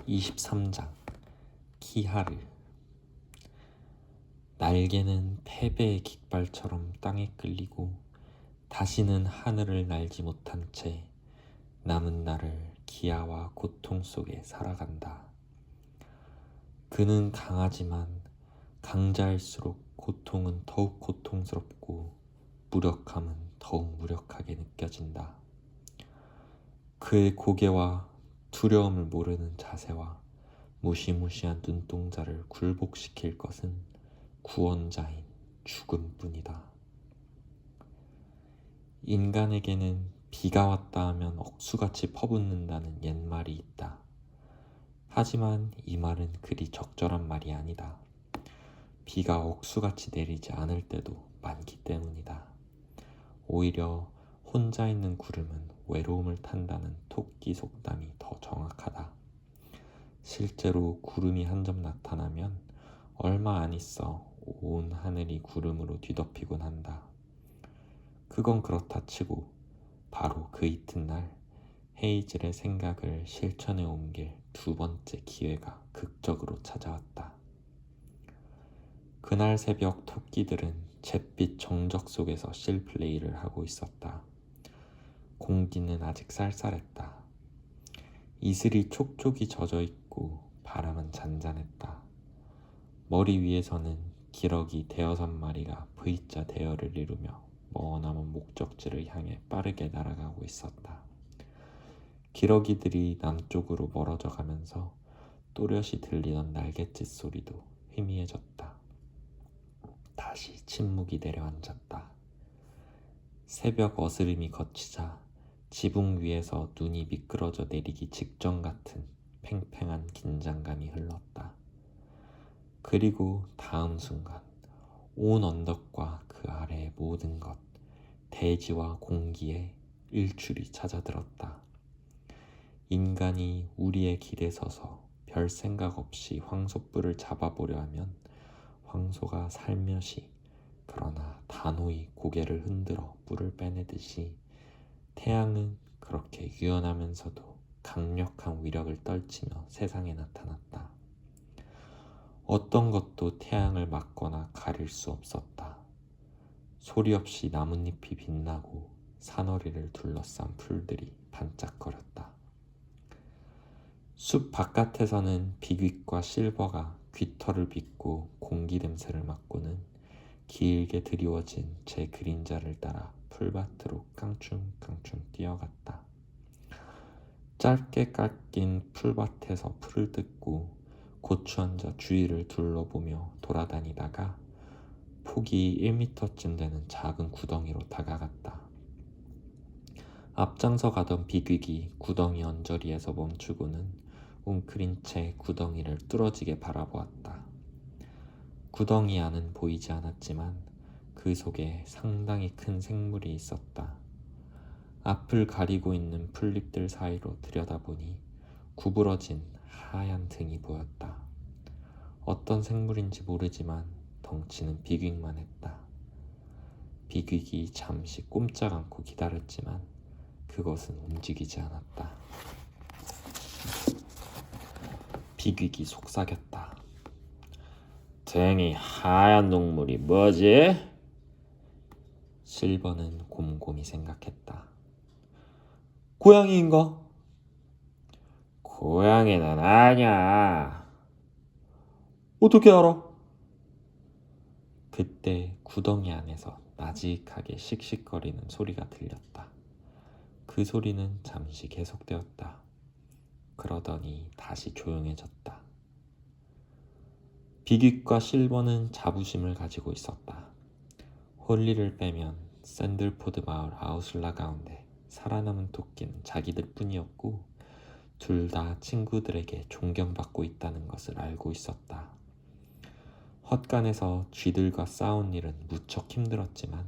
23장 키하르. 날개는 패배의 깃발처럼 땅에 끌리고 다시는 하늘을 날지 못한 채 남은 날을 기아와 고통 속에 살아간다. 그는 강하지만 강자일수록 고통은 더욱 고통스럽고 무력함은 더욱 무력하게 느껴진다. 그의 고개와 두려움을 모르는 자세와 무시무시한 눈동자를 굴복시킬 것은 구원자인 죽음뿐이다. 인간에게는 비가 왔다 하면 억수같이 퍼붓는다는 옛말이 있다. 하지만 이 말은 그리 적절한 말이 아니다. 비가 억수같이 내리지 않을 때도 많기 때문이다. 오히려 혼자 있는 구름은 외로움을 탄다는 토끼 속담이 더 정확하다. 실제로 구름이 한 점 나타나면 얼마 안 있어 온 하늘이 구름으로 뒤덮이곤 한다. 그건 그렇다 치고 바로 그 이튿날 헤이즐의 생각을 실천에 옮길 두 번째 기회가 극적으로 찾아왔다. 그날 새벽 토끼들은 잿빛 정적 속에서 실플레이를 하고 있었다. 공기는 아직 쌀쌀했다. 이슬이 촉촉이 젖어 있고 바람은 잔잔했다. 머리 위에서는 기러기 5마리가 V자 대열을 이루며 머나먼 목적지를 향해 빠르게 날아가고 있었다. 기러기들이 남쪽으로 멀어져 가면서 또렷이 들리던 날갯짓 소리도 희미해졌다. 다시 침묵이 내려앉았다. 새벽 어스름이 걷히자 지붕 위에서 눈이 미끄러져 내리기 직전 같은 팽팽한 긴장감이 흘렀다. 그리고 다음 순간 온 언덕과 그 아래의 모든 것, 대지와 공기에 일출이 찾아들었다. 인간이 우리의 길에 서서 별 생각 없이 황소뿔을 잡아보려 하면 황소가 살며시 그러나 단호히 고개를 흔들어 뿔을 빼내듯이 태양은 그렇게 유연하면서도 강력한 위력을 떨치며 세상에 나타났다. 어떤 것도 태양을 막거나 가릴 수 없었다. 소리 없이 나뭇잎이 빛나고 산허리를 둘러싼 풀들이 반짝거렸다. 숲 바깥에서는 비귀과 실버가 깃털을 빗고 공기 냄새를 맡고는 길게 드리워진 제 그림자를 따라 풀밭으로 깡충깡충 뛰어갔다. 짧게 깎인 풀밭에서 풀을 뜯고 고추 앉아 주위를 둘러보며 돌아다니다가 폭이 1m쯤 되는 작은 구덩이로 다가갔다. 앞장서 가던 비귀기 구덩이 언저리에서 멈추고는 웅크린 채 구덩이를 뚫어지게 바라보았다. 구덩이 안은 보이지 않았지만 그 속에 상당히 큰 생물이 있었다. 앞을 가리고 있는 풀잎들 사이로 들여다보니 구부러진 하얀 등이 보였다. 어떤 생물인지 모르지만 덩치는 비극만 했다. 비극이 잠시 꼼짝 않고 기다렸지만 그것은 움직이지 않았다. 비극이 속삭였다. 등이 하얀 동물이 뭐지? 실버는 곰곰이 생각했다. 고양이인가? 고양이는 아니야. 어떻게 알아? 그때 구덩이 안에서 나직하게 씩씩거리는 소리가 들렸다. 그 소리는 잠시 계속되었다. 그러더니 다시 조용해졌다. 비깃과 실버는 자부심을 가지고 있었다. 홀리를 빼면 샌들포드 마을 아우슬라 가운데 살아남은 토끼는 자기들 뿐이었고 둘 다 친구들에게 존경받고 있다는 것을 알고 있었다. 헛간에서 쥐들과 싸운 일은 무척 힘들었지만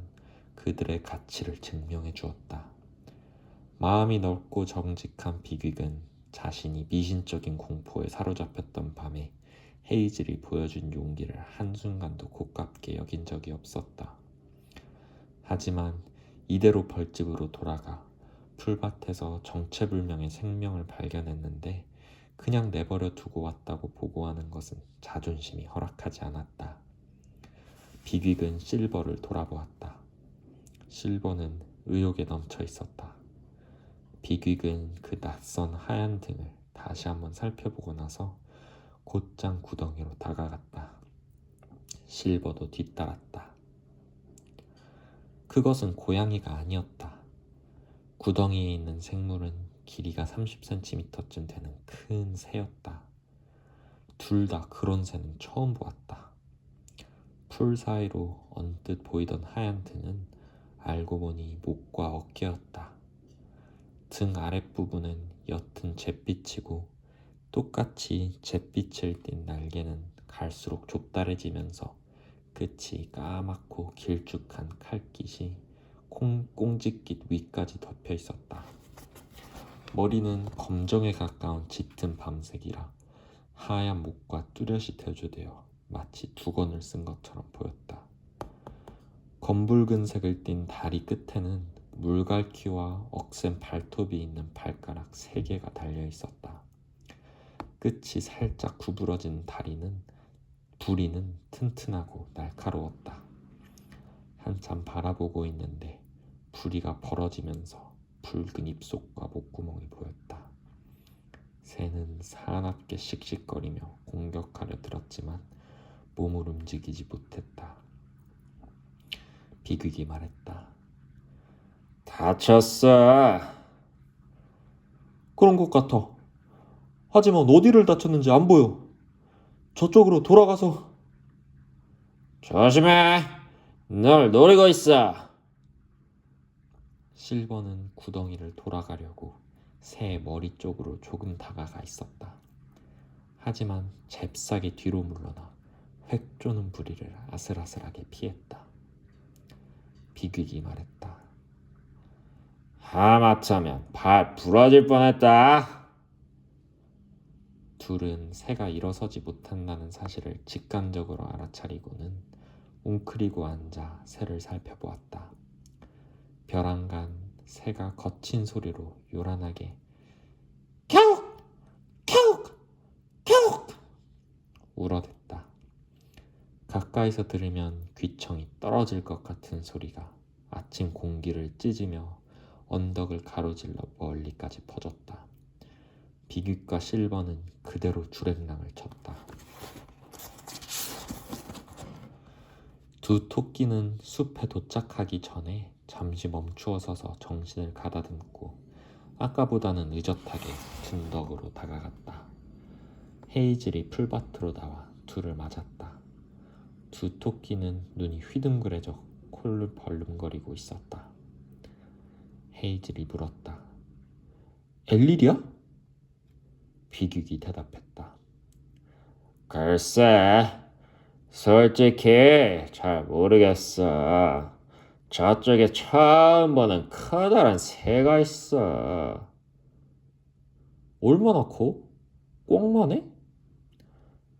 그들의 가치를 증명해 주었다. 마음이 넓고 정직한 비극은 자신이 미신적인 공포에 사로잡혔던 밤에 헤이즐이 보여준 용기를 한순간도 고깝게 여긴 적이 없었다. 하지만 이대로 벌집으로 돌아가 풀밭에서 정체불명의 생명을 발견했는데 그냥 내버려 두고 왔다고 보고하는 것은 자존심이 허락하지 않았다. 비퀵은 실버를 돌아보았다. 실버는 의욕에 넘쳐 있었다. 비퀵은 그 낯선 하얀 등을 다시 한번 살펴보고 나서 곧장 구덩이로 다가갔다. 실버도 뒤따랐다. 그것은 고양이가 아니었다. 구덩이에 있는 생물은 길이가 30cm쯤 되는 큰 새였다. 둘 다 그런 새는 처음 보았다. 풀 사이로 언뜻 보이던 하얀 등은 알고 보니 목과 어깨였다. 등 아랫부분은 옅은 잿빛이고 똑같이 잿빛을 띤 날개는 갈수록 좁다래지면서 끝이 까맣고 길쭉한 칼깃이 꽁지깃 위까지 덮여 있었다. 머리는 검정에 가까운 짙은 밤색이라 하얀 목과 뚜렷이 대조되어 마치 두건을 쓴 것처럼 보였다. 검붉은 색을 띤 다리 끝에는 물갈퀴와 억센 발톱이 있는 발가락 3개가 달려 있었다. 끝이 살짝 구부러진 부리는 튼튼하고 날카로웠다. 한참 바라보고 있는데 부리가 벌어지면서 붉은 입속과 목구멍이 보였다. 새는 사납게 씩씩거리며 공격하려 들었지만 몸을 움직이지 못했다. 비퀵이 말했다. 다쳤어. 그런 것 같아. 하지만 어디를 다쳤는지 안 보여. 저쪽으로 돌아가서. 조심해. 널 노리고 있어. 실버는 구덩이를 돌아가려고 새의 머리 쪽으로 조금 다가가 있었다. 하지만 잽싸게 뒤로 물러나 획 쪼는 부리를 아슬아슬하게 피했다. 비퀵이 말했다. 하마터면 발 부러질 뻔했다. 둘은 새가 일어서지 못한다는 사실을 직감적으로 알아차리고는 웅크리고 앉아 새를 살펴보았다. 벼랑간 새가 거친 소리로 요란하게 캬욱! 캬욱! 캬욱! 울어댔다. 가까이서 들으면 귀청이 떨어질 것 같은 소리가 아침 공기를 찢으며 언덕을 가로질러 멀리까지 퍼졌다. 비퀵과 실버는 그대로 주랭랑을 쳤다. 두 토끼는 숲에 도착하기 전에 잠시 멈추어 서서 정신을 가다듬고 아까보다는 의젓하게 둔덕으로 다가갔다. 헤이즐이 풀밭으로 나와 둘을 맞았다. 두 토끼는 눈이 휘둥그레져 코를 벌름거리고 있었다. 헤이즐이 물었다. 엘릴이야? 비퀵이 대답했다. 글쎄, 솔직히 잘 모르겠어. 저쪽에 처음 보는 커다란 새가 있어. 얼마나 커? 꽁만해?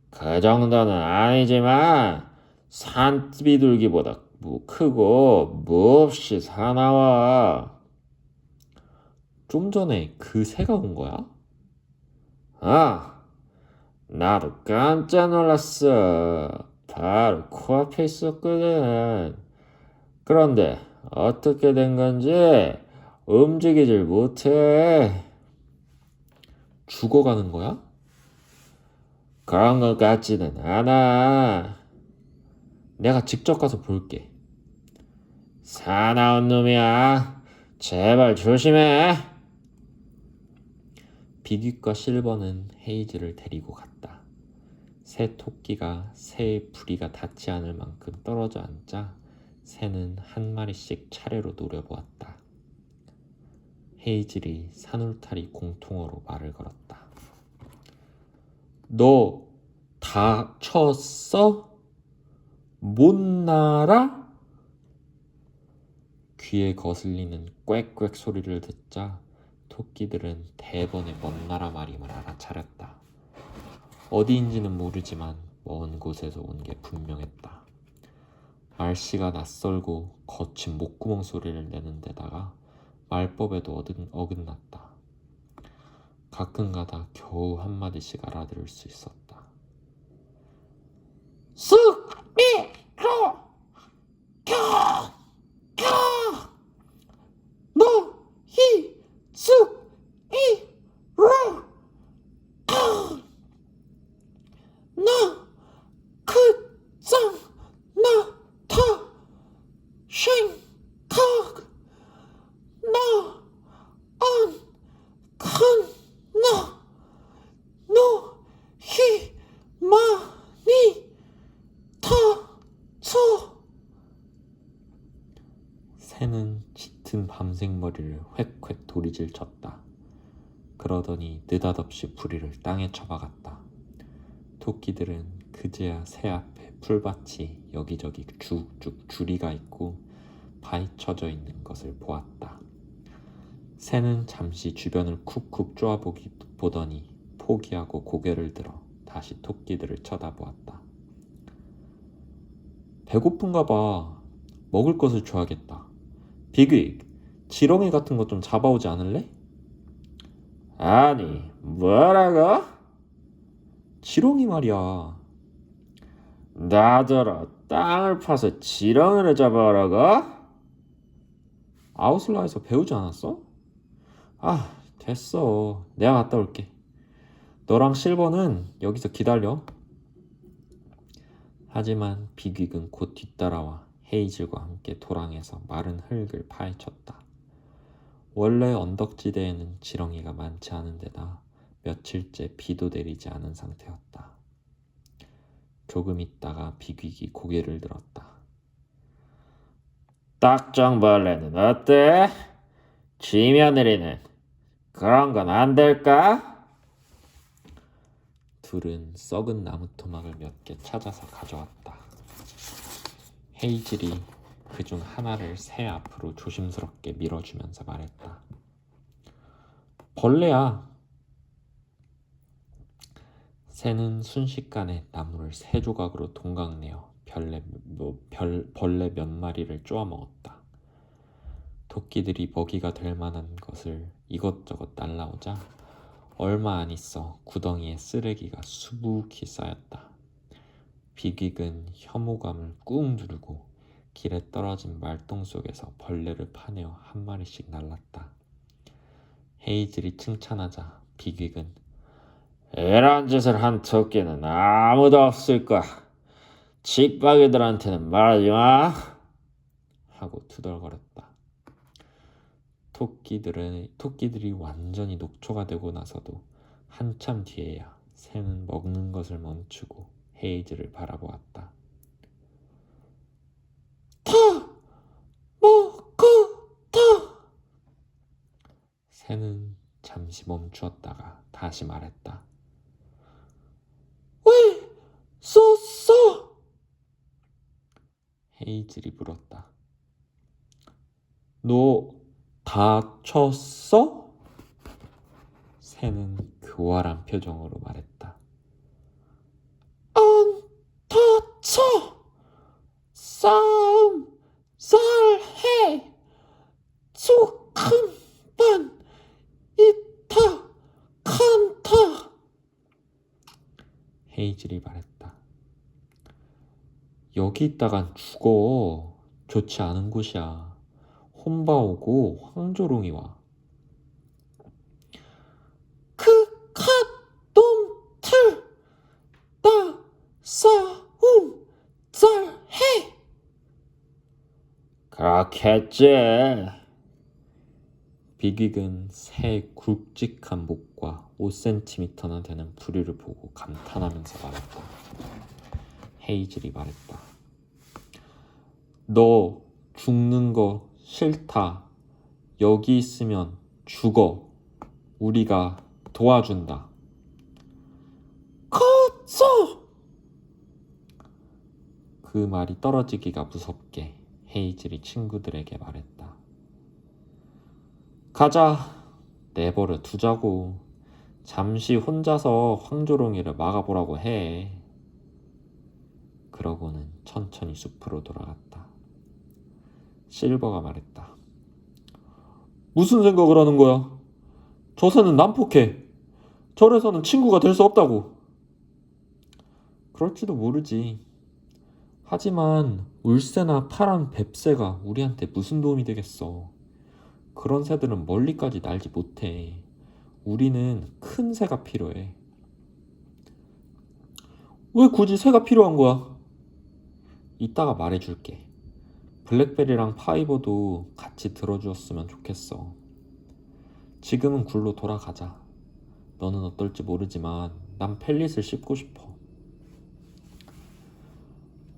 그 정도는 아니지만 산비둘기보다 크고 몹시 사나워. 좀 전에 그 새가 온 거야? 나도 깜짝 놀랐어. 바로 코앞에 있었거든. 그런데 어떻게 된 건지 움직이질 못해. 죽어가는 거야? 그런 것 같지는 않아. 내가 직접 가서 볼게. 사나운 놈이야. 제발 조심해. 비퀵과 실버는 헤이즐을 데리고 갔다. 새 토끼가 새의 부리가 닿지 않을 만큼 떨어져 앉자 새는 한 마리씩 차례로 노려보았다. 헤이즐이 산울타리 공통어로 말을 걸었다. 너 다쳤어? 못 날아? 귀에 거슬리는 꽥꽥 소리를 듣자 토끼들은 대번에 먼 나라 말임을 알아차렸다. 어디인지는 모르지만 먼 곳에서 온 게 분명했다. 말씨가 낯설고 거친 목구멍 소리를 내는 데다가 말법에도 어긋났다. 가끔가다 겨우 한마디씩 알아들을 수 있었다. 쑥, 미, 로, 겨, 겨. 너, 히, 쑥, 이, 로, 겨. 나, 그, 짱, 나, 타, 쉥, 칵. 나, 안, 칸, 나, 노, 히, 마, 니, 타, 소. 새는 짙은 밤색 머리를 획획 도리질 쳤다. 그러더니 느닷없이 부리를 땅에 쳐박았다. 토끼들은 그제야 새 앞에 풀밭이 여기저기 쭉쭉 줄이가 있고 파헤쳐져 있는 것을 보았다. 새는 잠시 주변을 쿡쿡 쪼아보더니 포기하고 고개를 들어 다시 토끼들을 쳐다보았다. 배고픈가 봐. 먹을 것을 줘야겠다. 비글, 지렁이 같은 것 좀 잡아오지 않을래? 아니, 뭐라고? 지렁이 말이야. 나더러 땅을 파서 지렁이를 잡아오라고? 아웃라에서 배우지 않았어? 아, 됐어. 내가 갔다 올게. 너랑 실버는 여기서 기다려. 하지만 비귀은 곧 뒤따라와 헤이즐과 함께 도랑에서 마른 흙을 파헤쳤다. 원래 언덕지대에는 지렁이가 많지 않은 데다 며칠째 비도 내리지 않은 상태였다. 조금 있다가 비귀기 고개를 들었다. 딱정벌레는 어때? 쥐며느리는 그런 건 안 될까? 둘은 썩은 나무 토막을 몇 개 찾아서 가져왔다. 헤이즐이 그중 하나를 새 앞으로 조심스럽게 밀어주면서 말했다. 벌레야. 새는 순식간에 나무를 세 조각으로 동강내어 벌레 몇 마리를 쪼아 먹었다. 토끼들이 먹이가 될 만한 것을 이것저것 날라오자 얼마 안 있어 구덩이에 쓰레기가 수북히 쌓였다. 비귀은 혐오감을 꾹 누르고 길에 떨어진 말똥 속에서 벌레를 파내어 한 마리씩 날랐다. 헤이즐이 칭찬하자 비귀은 이런 짓을 한 토끼는 아무도 없을 거야. 집박이들한테는 말하지 마. 하고 투덜거렸다. 토끼들이 완전히 녹초가 되고 나서도 한참 뒤에야 새는 먹는 것을 멈추고 헤이즐을 바라보았다. 타, 먹고 타. 새는 잠시 멈추었다가 다시 말했다. 왜 쏘쏘? 헤이즐이 물었다. 너 다쳤어? 새는 교활한 표정으로 말했다. 안 다쳐. 싸움 잘해. 조금만 이타 칸타. 헤이즐이 말했다. 여기 있다간 죽어. 좋지 않은 곳이야. 혼바 오고 황조롱이 와. 그 갓놈들 나 싸움 잘해. 그렇겠지. 비귀은 새의 굵직한 목과 5cm나 되는 부리를 보고 감탄하면서 말했다. 헤이즐이 말했다. 너 죽는 거 싫다. 여기 있으면 죽어. 우리가 도와준다. 거저. 그 말이 떨어지기가 무섭게 헤이즐이 친구들에게 말했다. 가자. 내버려 두자고. 잠시 혼자서 황조롱이를 막아보라고 해. 그러고는 천천히 숲으로 돌아갔다. 실버가 말했다. 무슨 생각을 하는 거야? 저 새는 난폭해. 저래서는 친구가 될 수 없다고. 그럴지도 모르지. 하지만 울새나 파란 뱁새가 우리한테 무슨 도움이 되겠어. 그런 새들은 멀리까지 날지 못해. 우리는 큰 새가 필요해. 왜 굳이 새가 필요한 거야? 이따가 말해줄게. 블랙베리랑 파이버도 같이 들어주었으면 좋겠어. 지금은 굴로 돌아가자. 너는 어떨지 모르지만 난 펠릿을 씹고 싶어.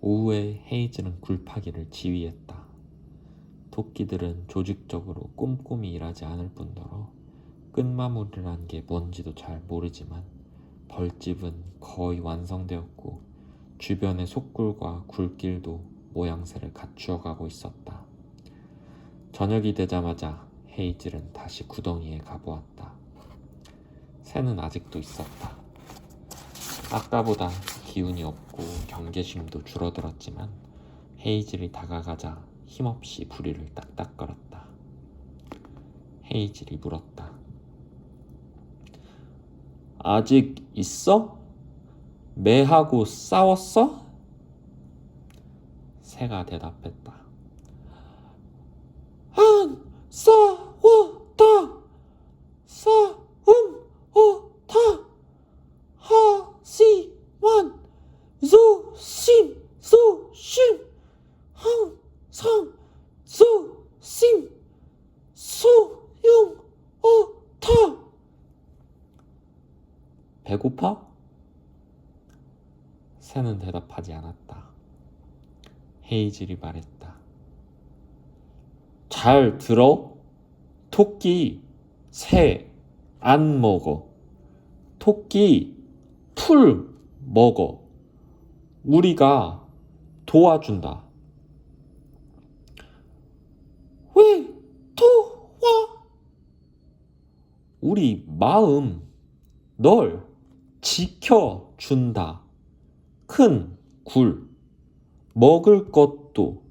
오후에 헤이즐은 굴파기를 지휘했다. 토끼들은 조직적으로 꼼꼼히 일하지 않을 뿐더러 끝마무리란 게 뭔지도 잘 모르지만 벌집은 거의 완성되었고 주변의 속굴과 굴길도 모양새를 갖추어가고 있었다. 저녁이 되자마자 헤이즐은 다시 구덩이에 가보았다. 새는 아직도 있었다. 아까보다 기운이 없고 경계심도 줄어들었지만 헤이즐이 다가가자 힘없이 부리를 딱딱 걸었다. 헤이즐이 물었다. 아직 있어? 매하고 싸웠어? 새가 대답했다. 안 싸웠다. 싸움었다. 하지만 조심 항상 조심 소용없다. 배고파? 새는 대답하지 않았다. 헤이즐이 말했다. 잘 들어? 토끼, 새 안 먹어. 토끼, 풀 먹어. 우리가 도와준다. 왜 도와? 우리 마음 널 지켜준다. 큰 굴, 먹을 것도.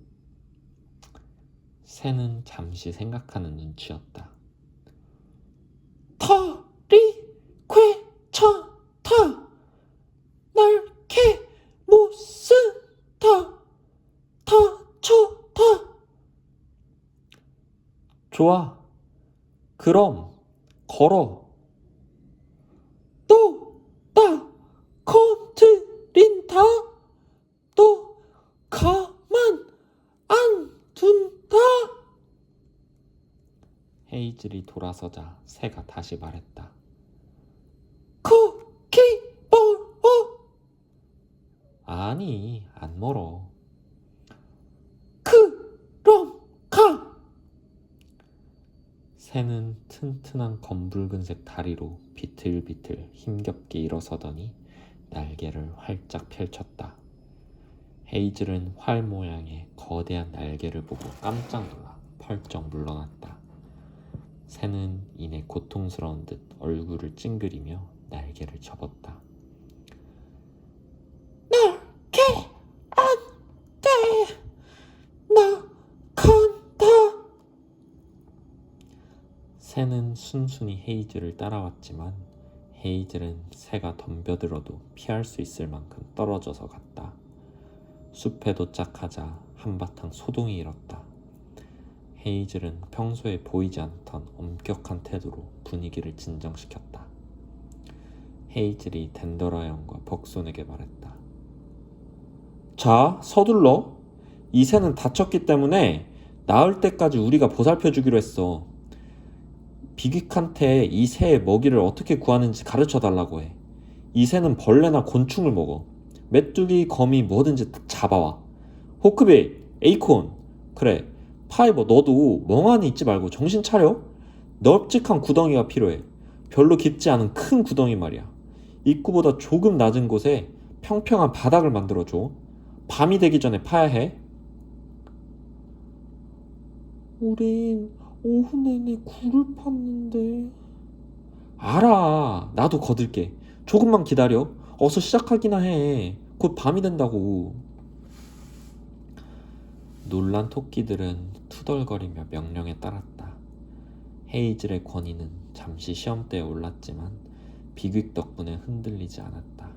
새는 잠시 생각하는 눈치였다. 털이 괜찮다. 날개 못 쓴다. 다쳐다. 좋아. 그럼 걸어. 또 나 건드린다. 너 가만 안 둔다. 헤이즐이 돌아서자 새가 다시 말했다. 거기 멀어? 아니, 안 멀어. 그럼 가. 새는 튼튼한 검붉은색 다리로 비틀비틀 힘겹게 일어서더니 날개를 활짝 펼쳤다. 헤이즐은 활 모양의 거대한 날개를 보고 깜짝 놀라 펄쩍 물러났다. 새는 이내 고통스러운 듯 얼굴을 찡그리며 날개를 접었다. 날개 안 돼. 나 간다. 새는 순순히 헤이즐을 따라왔지만 헤이즐은 새가 덤벼들어도 피할 수 있을 만큼 떨어져서 갔다. 숲에 도착하자 한바탕 소동이 일었다. 헤이즐은 평소에 보이지 않던 엄격한 태도로 분위기를 진정시켰다. 헤이즐이 덴더라 형과 벅손에게 말했다. 자, 서둘러. 이 새는 다쳤기 때문에 나을 때까지 우리가 보살펴주기로 했어. 비귀한테 이 새의 먹이를 어떻게 구하는지 가르쳐달라고 해. 이 새는 벌레나 곤충을 먹어. 메뚜기, 거미 뭐든지 잡아와. 호크베이, 에이콘. 그래, 파이버 너도 멍하니 있지 말고 정신 차려. 널찍한 구덩이가 필요해. 별로 깊지 않은 큰 구덩이 말이야. 입구보다 조금 낮은 곳에 평평한 바닥을 만들어줘. 밤이 되기 전에 파야 해. 우린 오후 내내 굴을 팠는데. 알아. 나도 거들게. 조금만 기다려. 어서 시작하기나 해. 곧 밤이 된다고. 놀란 토끼들은 투덜거리며 명령에 따랐다. 헤이즐의 권위는 잠시 시험대에 올랐지만 비극 덕분에 흔들리지 않았다.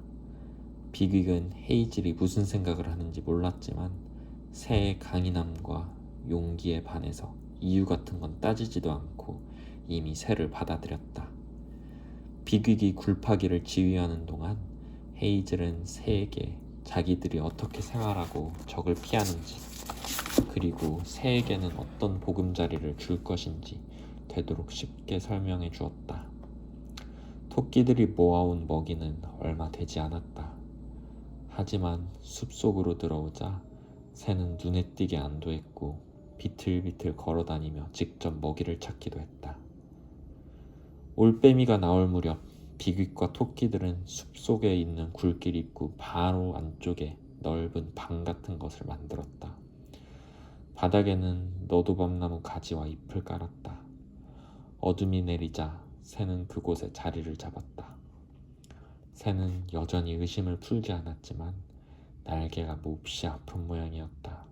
비극은 헤이즐이 무슨 생각을 하는지 몰랐지만 새의 강인함과 용기에 반해서 이유 같은 건 따지지도 않고 이미 새를 받아들였다. 비극이 굴파기를 지휘하는 동안 헤이즐은 새에게 자기들이 어떻게 생활하고 적을 피하는지, 그리고 새에게는 어떤 보금자리를 줄 것인지 되도록 쉽게 설명해 주었다. 토끼들이 모아온 먹이는 얼마 되지 않았다. 하지만 숲속으로 들어오자 새는 눈에 띄게 안도했고 비틀비틀 걸어다니며 직접 먹이를 찾기도 했다. 올빼미가 나올 무렵 비극과 토끼들은 숲속에 있는 굴길 입구 바로 안쪽에 넓은 방 같은 것을 만들었다. 바닥에는 너도밤나무 가지와 잎을 깔았다. 어둠이 내리자 새는 그곳에 자리를 잡았다. 새는 여전히 의심을 풀지 않았지만 날개가 몹시 아픈 모양이었다.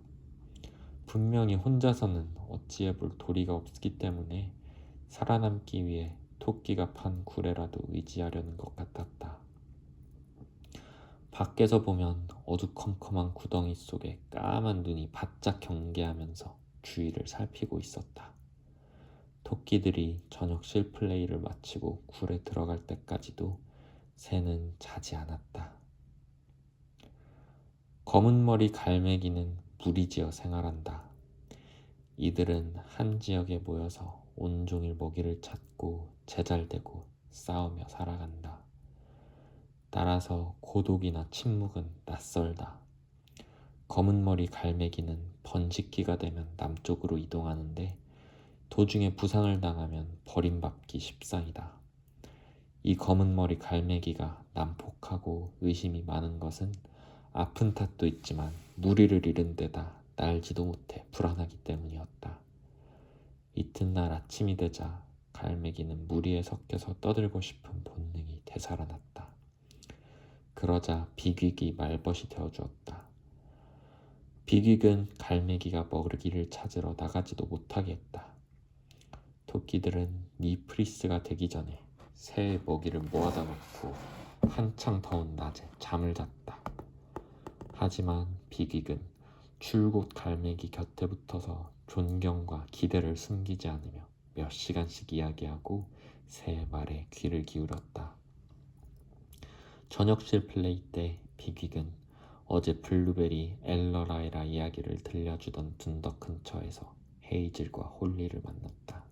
분명히 혼자서는 어찌해볼 도리가 없기 때문에 살아남기 위해 토끼가 판 굴에라도 의지하려는 것 같았다. 밖에서 보면 어두컴컴한 구덩이 속에 까만 눈이 바짝 경계하면서 주위를 살피고 있었다. 토끼들이 저녁 실플레이를 마치고 굴에 들어갈 때까지도 새는 자지 않았다. 검은머리 갈매기는 무리지어 생활한다. 이들은 한 지역에 모여서 온종일 먹이를 찾고 제잘되고 싸우며 살아간다. 따라서 고독이나 침묵은 낯설다. 검은머리 갈매기는 번식기가 되면 남쪽으로 이동하는데 도중에 부상을 당하면 버림받기 십상이다. 이 검은머리 갈매기가 난폭하고 의심이 많은 것은 아픈 탓도 있지만 무리를 잃은 데다 날지도 못해 불안하기 때문이었다. 이튿날 아침이 되자 갈매기는 무리에 섞여서 떠들고 싶은 본능이 되살아났다. 그러자 비극이 말벗이 되어주었다. 비극은 갈매기가 먹이를 찾으러 나가지도 못하게 했다. 토끼들은 니프리스가 되기 전에 새의 먹이를 모아다 놓고 한창 더운 낮에 잠을 잤다. 하지만 비극은 줄곧 갈매기 곁에 붙어서 존경과 기대를 숨기지 않으며 몇 시간씩 이야기하고 새의 말에 귀를 기울였다. 저녁실 플레이 때 비극은 어제 블루베리 엘러라이라 이야기를 들려주던 둔덕 근처에서 헤이즐과 홀리를 만났다.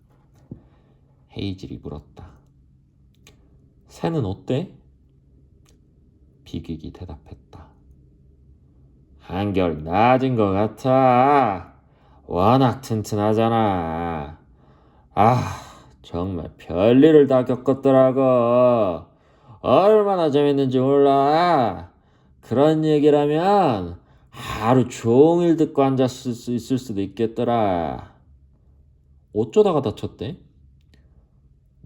헤이즐이 물었다. 새는 어때? 비극이 대답했다. 한결 나아진 것 같아. 워낙 튼튼하잖아. 아, 정말 별일을 다 겪었더라고. 얼마나 재밌는지 몰라. 그런 얘기라면 하루 종일 듣고 앉았을 수 있을 수도 있겠더라. 어쩌다가 다쳤대?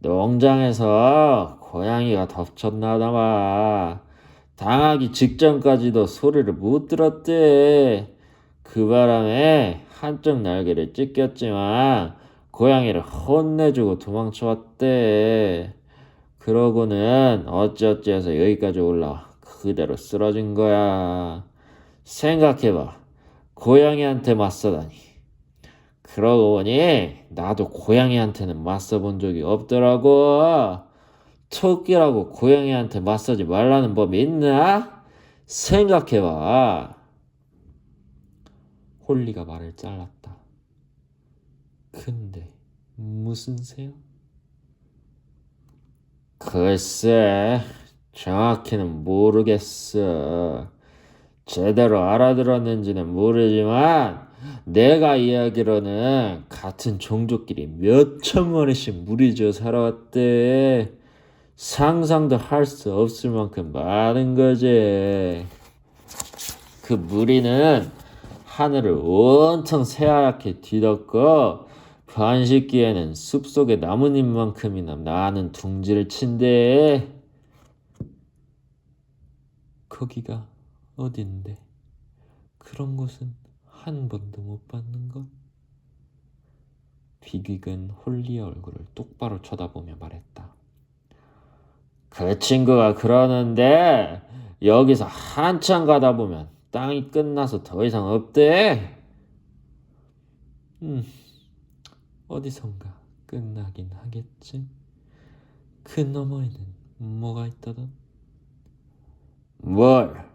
농장에서 고양이가 덮쳤나봐. 당하기 직전까지도 소리를 못 들었대. 그 바람에 한쪽 날개를 찢겼지만 고양이를 혼내주고 도망쳐왔대. 그러고는 어찌어찌해서 여기까지 올라와 그대로 쓰러진 거야. 생각해봐. 고양이한테 맞서다니. 그러고 보니 나도 고양이한테는 맞서본 적이 없더라고. 토끼라고 고양이한테 맞서지 말라는 법이 있나? 생각해봐. 홀리가 말을 잘랐다. 근데 무슨 새요? 글쎄, 정확히는 모르겠어. 제대로 알아들었는지는 모르지만 내가 이야기로는 같은 종족끼리 몇천 마리씩 무리지어 살아왔대. 상상도 할 수 없을 만큼 많은 거지. 그 무리는 하늘을 온통 새하얗게 뒤덮고 번식기에는 숲속의 나뭇잎만큼이나 많은 둥지를 친대. 거기가 어딘데? 그런 곳은 한 번도 못 봤는 걸? 비극은 홀리의 얼굴을 똑바로 쳐다보며 말했다. 그 친구가 그러는데 여기서 한참 가다 보면 땅이 끝나서 더 이상 없대. 어디선가 끝나긴 하겠지. 그 너머에는 뭐가 있다던? 뭘?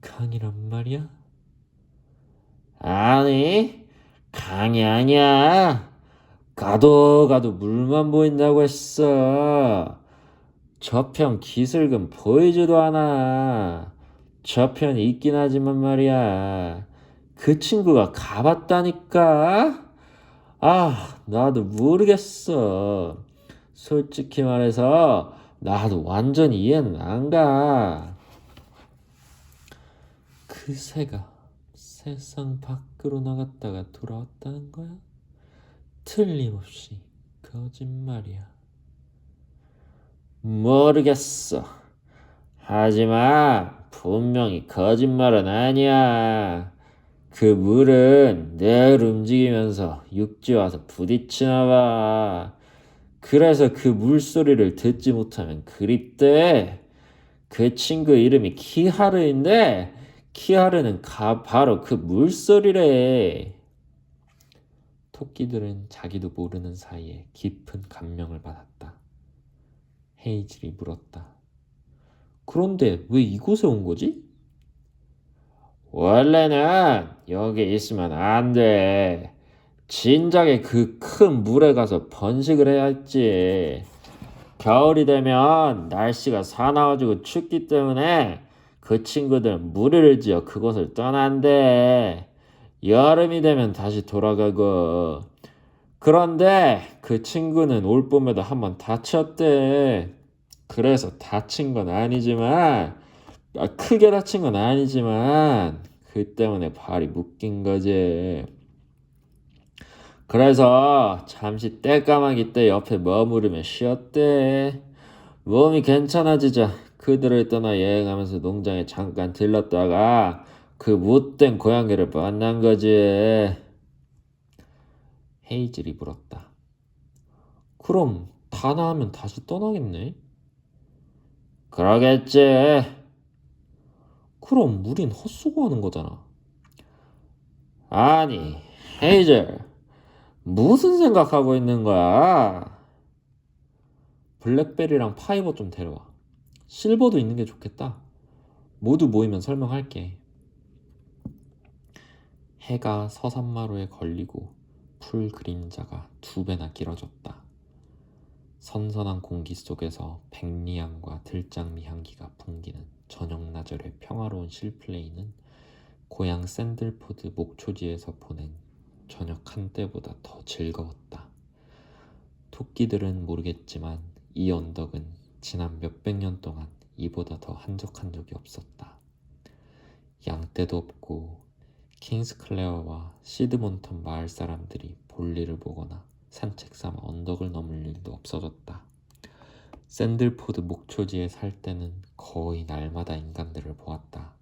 강이란 말이야? 아니, 강이 아니야. 가도 가도 물만 보인다고 했어. 저편 기슭은 보이지도 않아. 저편이 있긴 하지만 말이야. 그 친구가 가봤다니까? 나도 모르겠어. 솔직히 말해서 나도 완전히 이해는 안 가. 그 새가 세상 밖으로 나갔다가 돌아왔다는 거야? 틀림없이 거짓말이야. 모르겠어. 하지만 분명히 거짓말은 아니야. 그 물은 늘 움직이면서 육지 와서 부딪히나 봐. 그래서 그 물소리를 듣지 못하면 그립대. 그 친구 이름이 키하르인데 키하르는 바로 그 물소리래. 토끼들은 자기도 모르는 사이에 깊은 감명을 받았다. 헤이즐이 물었다. 그런데 왜 이곳에 온 거지? 원래는 여기 있으면 안 돼. 진작에 그 큰 물에 가서 번식을 해야 했지. 겨울이 되면 날씨가 사나워지고 춥기 때문에 그 친구들은 무리를 지어 그곳을 떠난대. 여름이 되면 다시 돌아가고. 그런데 그 친구는 올 봄에도 한번 다쳤대. 그래서 다친 건 아니지만, 크게 다친 건 아니지만, 그 때문에 발이 묶인 거지. 그래서 잠시 떼까마귀 떼 옆에 머무르며 쉬었대. 몸이 괜찮아지자 그들을 떠나 여행하면서 농장에 잠깐 들렀다가 그 못된 고양이를 만난 거지. 헤이즐이 물었다. 그럼 다 나으면 다시 떠나겠네? 그러겠지. 그럼 우린 헛수고하는 거잖아. 아니, 헤이즐, 무슨 생각하고 있는 거야? 블랙베리랑 파이버 좀 데려와. 실버도 있는 게 좋겠다. 모두 모이면 설명할게. 해가 서산마루에 걸리고 풀 그림자가 2배나 길어졌다. 선선한 공기 속에서 백리향과 들장미 향기가 풍기는 저녁나절의 평화로운 실플레이는 고향 샌들포드 목초지에서 보낸 저녁 한때보다 더 즐거웠다. 토끼들은 모르겠지만 이 언덕은 지난 몇백 년 동안 이보다 더 한적한 적이 없었다. 양떼도 없고 킹스클레어와 시드몬턴 마을 사람들이 볼일을 보거나 산책 삼아 언덕을 넘을 일도 없어졌다. 샌들포드 목초지에 살 때는 거의 날마다 인간들을 보았다.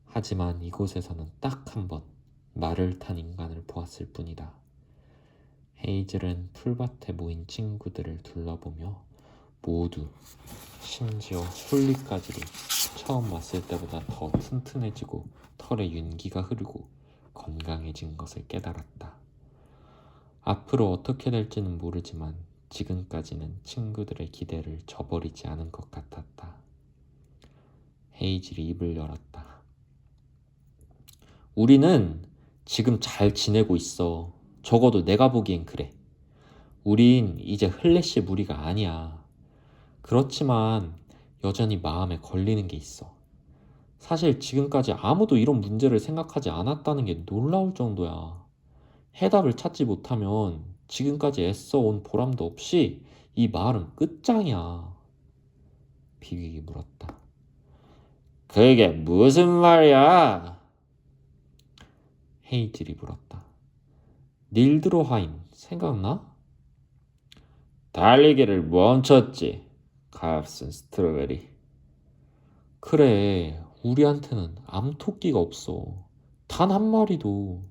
하지만 이곳에서는 딱 한 번 말을 탄 인간을 보았을 뿐이다. 헤이즐은 풀밭에 모인 친구들을 둘러보며 모두, 심지어 솔리까지도 처음 왔을 때보다 더 튼튼해지고 털에 윤기가 흐르고 건강해진 것을 깨달았다. 앞으로 어떻게 될지는 모르지만 지금까지는 친구들의 기대를 저버리지 않은 것 같았다. 헤이즐이 입을 열었다. 우리는 지금 잘 지내고 있어. 적어도 내가 보기엔 그래. 우린 이제 흘래시 무리가 아니야. 그렇지만 여전히 마음에 걸리는 게 있어. 사실 지금까지 아무도 이런 문제를 생각하지 않았다는 게 놀라울 정도야. 해답을 찾지 못하면 지금까지 애써 온 보람도 없이 이 마을은 끝장이야. 비극이 물었다. 그게 무슨 말이야? 헤이즐이 물었다. 닐드로하임 생각나? 달리기를 멈췄지. 값은 스트로베리. 그래, 우리한테는 암토끼가 없어. 단 한 마리도.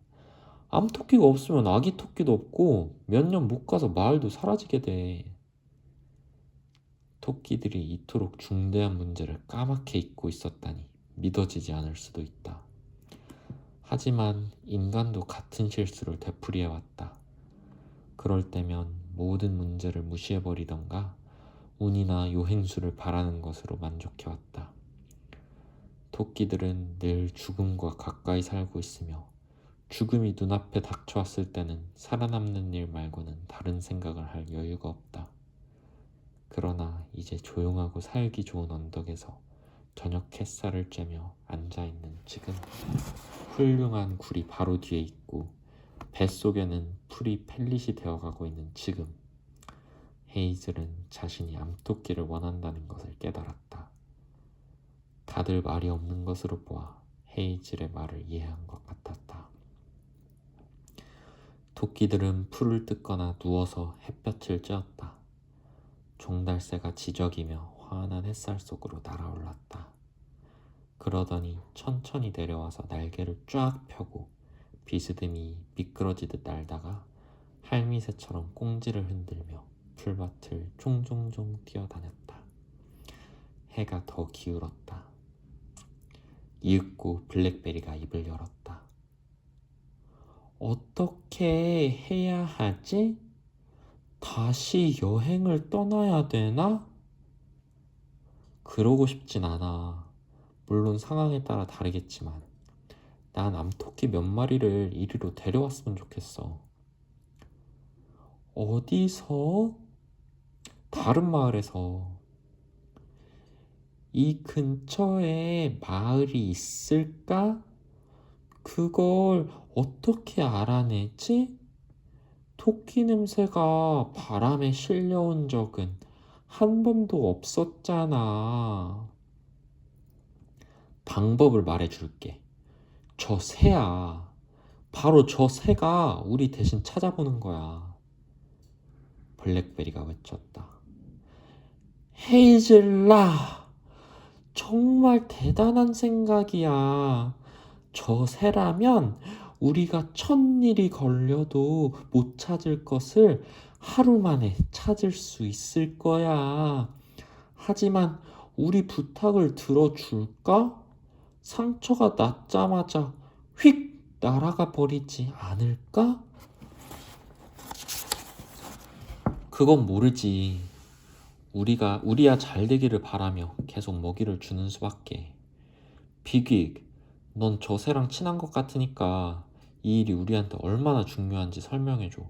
암토끼가 없으면 아기 토끼도 없고 몇 년 못 가서 마을도 사라지게 돼. 토끼들이 이토록 중대한 문제를 까맣게 잊고 있었다니 믿어지지 않을 수도 있다. 하지만 인간도 같은 실수를 되풀이해왔다. 그럴 때면 모든 문제를 무시해버리던가 운이나 요행수를 바라는 것으로 만족해왔다. 토끼들은 늘 죽음과 가까이 살고 있으며 죽음이 눈앞에 닥쳐왔을 때는 살아남는 일 말고는 다른 생각을 할 여유가 없다. 그러나 이제 조용하고 살기 좋은 언덕에서 저녁 햇살을 쬐며 앉아있는 지금 훌륭한 굴이 바로 뒤에 있고 뱃속에는 풀이 펠릿이 되어가고 있는 지금 헤이즐은 자신이 암토끼를 원한다는 것을 깨달았다. 다들 말이 없는 것으로 보아 헤이즐의 말을 이해한 것 같았다. 토끼들은 풀을 뜯거나 누워서 햇볕을 쬐었다. 종달새가 지저귀며 환한 햇살 속으로 날아올랐다. 그러더니 천천히 내려와서 날개를 쫙 펴고 비스듬히 미끄러지듯 날다가 할미새처럼 꽁지를 흔들며 풀밭을 종종종 뛰어다녔다. 해가 더 기울었다. 이윽고 블랙베리가 입을 열었다. 어떻게 해야 하지? 다시 여행을 떠나야 되나? 그러고 싶진 않아. 물론 상황에 따라 다르겠지만 난 암토끼 몇 마리를 이리로 데려왔으면 좋겠어. 어디서? 다른 마을에서. 이 근처에 마을이 있을까? 그걸 어떻게 알아내지? 토끼 냄새가 바람에 실려온 적은 한 번도 없었잖아. 방법을 말해줄게. 저 새야. 바로 저 새가 우리 대신 찾아보는 거야. 블랙베리가 외쳤다. 헤이즐라, 정말 대단한 생각이야. 저 새라면 우리가 1000일이 걸려도 못 찾을 것을 하루 만에 찾을 수 있을 거야. 하지만 우리 부탁을 들어줄까? 상처가 낫자마자 휙 날아가 버리지 않을까? 그건 모르지. 우리야 잘 되기를 바라며 계속 먹이를 주는 수밖에. 비빅, 넌 저 새랑 친한 것 같으니까 이 일이 우리한테 얼마나 중요한지 설명해줘.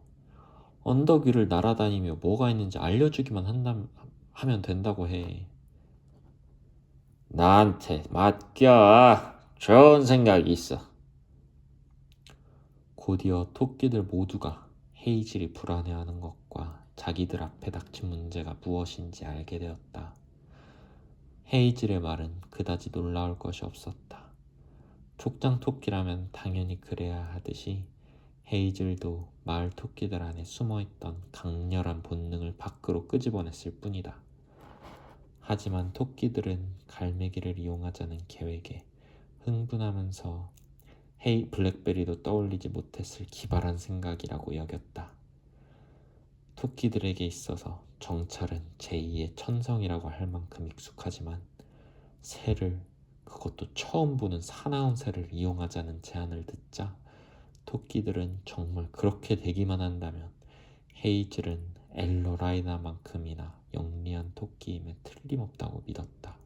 언덕 위를 날아다니며 뭐가 있는지 알려주기만 하면 된다고 해. 나한테 맡겨. 좋은 생각이 있어. 곧이어 토끼들 모두가 헤이즐이 불안해하는 것과 자기들 앞에 닥친 문제가 무엇인지 알게 되었다. 헤이즐의 말은 그다지 놀라울 것이 없었다. 족장 토끼라면 당연히 그래야 하듯이 헤이즐도 마을 토끼들 안에 숨어있던 강렬한 본능을 밖으로 끄집어냈을 뿐이다. 하지만 토끼들은 갈매기를 이용하자는 계획에 흥분하면서 블랙베리도 떠올리지 못했을 기발한 생각이라고 여겼다. 토끼들에게 있어서 정찰은 제2의 천성이라고 할 만큼 익숙하지만 새를, 그것도 처음 보는 사나운 새를 이용하자는 제안을 듣자 토끼들은 정말 그렇게 되기만 한다면 헤이즐은 엘러라이나만큼이나 영리한 토끼임에 틀림없다고 믿었다.